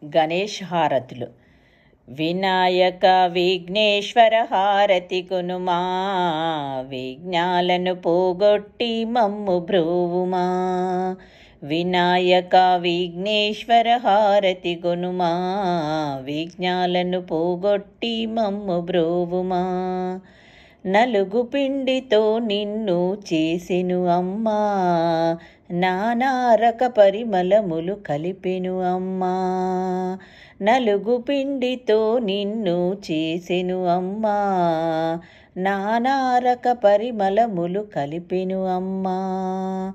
గణేష్ హారతులు. వినాయక విఘ్నేశ్వర హారతి కొనుమా, విఘ్నాలను పోగొట్టి మమ్ము బ్రోవుమా. వినాయక విఘ్నేశ్వర హారతి కొనుమా, విఘ్నాలను పోగొట్టి మమ్ము బ్రోవుమా. నలుగు పిండితో నిన్ను చేసెను అమ్మా, నానారక పరిమళములు కలిపెను అమ్మా. నలుగు పిండితో నిన్ను చేసెను అమ్మా, నానారక పరిమళములు కలిపెను అమ్మా.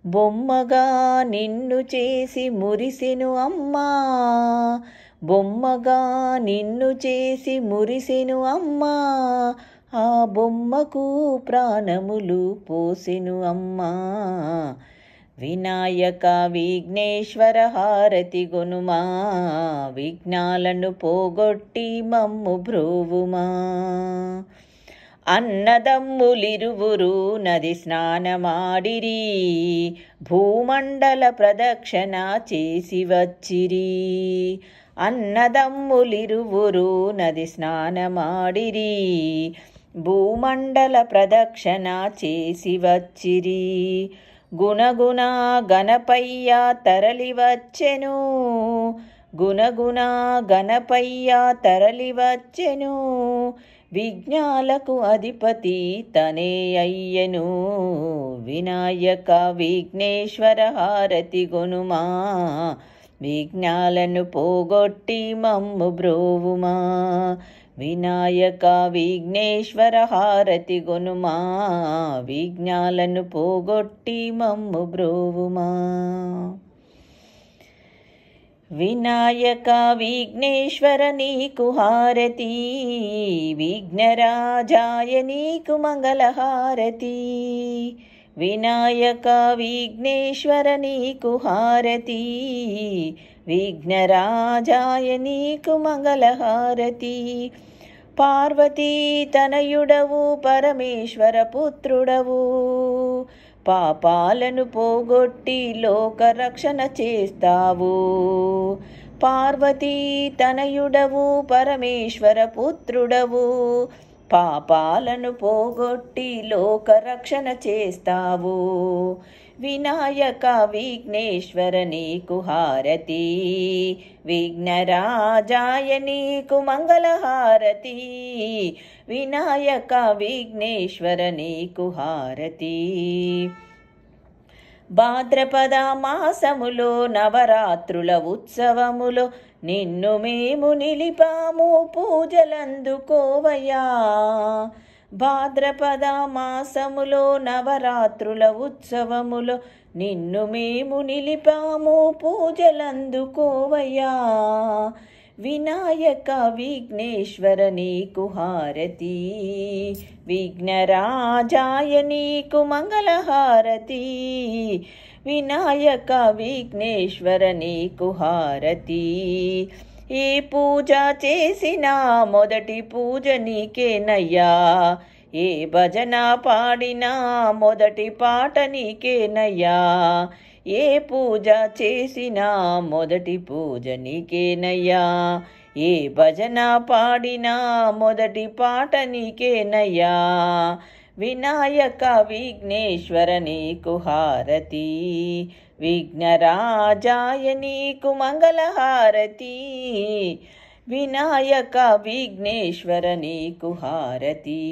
బొమ్మగా నిన్ను చేసి మురిసెను అమ్మా, బొమ్మగా నిన్ను చేసి మురిసెను అమ్మా. ఆ బొమ్మకు ప్రాణములు పోసెను అమ్మా. వినాయక విఘ్నేశ్వర హారతి గొనుమా, విఘ్నాలను పోగొట్టి మమ్ము బ్రోవుమా. అన్నదమ్ములిరువురు నది స్నానమాడిరి, భూమండల ప్రదక్షిణ చేసి వచ్చిరి. అన్నదమ్ములిరువురు నది స్నానమాడిరి, భూమండల ప్రదక్షిణ చేసి వచ్చిరి. గుణగుణ గణపయ్య తరలి వచ్చెను, గుణగుణ గణపయ్య తరలి వచ్చెను. విఘ్నాలకు అధిపతి తనే అయ్యెను. వినాయక విఘ్నేశ్వర హారతి గొనుమా, విఘ్నాలను పోగొట్టి మమ్ము బ్రోవుమా. వినాయక విఘ్నేశ్వర హారతి గొనుమా, విఘ్నాలను పోగొట్టి మమ్ము బ్రోవుమా. వినాయక విఘ్నేశ్వర నీకు హారతి, విఘ్నరాజాయ నీకు మంగళహారతి. వినాయక విఘ్నేశ్వర నీకు హారతి, విఘ్నరాజాయ నీకు మంగళహారతి. పార్వతీ తనయుడవు పరమేశ్వర పుత్రుడవు, పాపాలను పోగొట్టి లోకరక్షణ చేస్తావు. పార్వతీ తనయుడవు పరమేశ్వర పుత్రుడవు, పాపాలను పోగొట్టి లోకరక్షణ చేస్తావు. వినాయక విఘ్నేశ్వర నీకు హారతి, విఘ్నరాజాయ నీకు మంగళహారతి. వినాయక విఘ్నేశ్వర నీకు హారతి. భాద్రపద మాసములో నవరాత్రుల ఉత్సవములో నిన్ను మేము నిలిపాము, పూజలందుకోవయ్యా. భాద్రపద మాసములో నవరాత్రుల ఉత్సవములో నిన్ను మేము నిలిపాము, పూజలందుకోవయ్యా. వినాయక విఘ్నేశ్వర నీకు హారతి, విఘ్నరాజాయ నీకు మంగళహారతి. వినాయక విఘ్నేశ్వర నీకు హారతి. ఏ పూజ చేసినా మొదటి పూజ నీకేనయ్యా, ఏ భజన పాడినా మొదటి పాట నీకేనయ్యా. ఏ పూజ చేసినా మొదటి పూజ నీకేనయ్యా, ఏ భజన పాడినా మొదటి పాట నీకేనయ్యా. వినాయక విఘ్నేశ్వర నీకు హారతి, విఘ్నరాజాయ నీకు మంగళహారతి. వినాయక విఘ్నేశ్వర నీకు హారతి.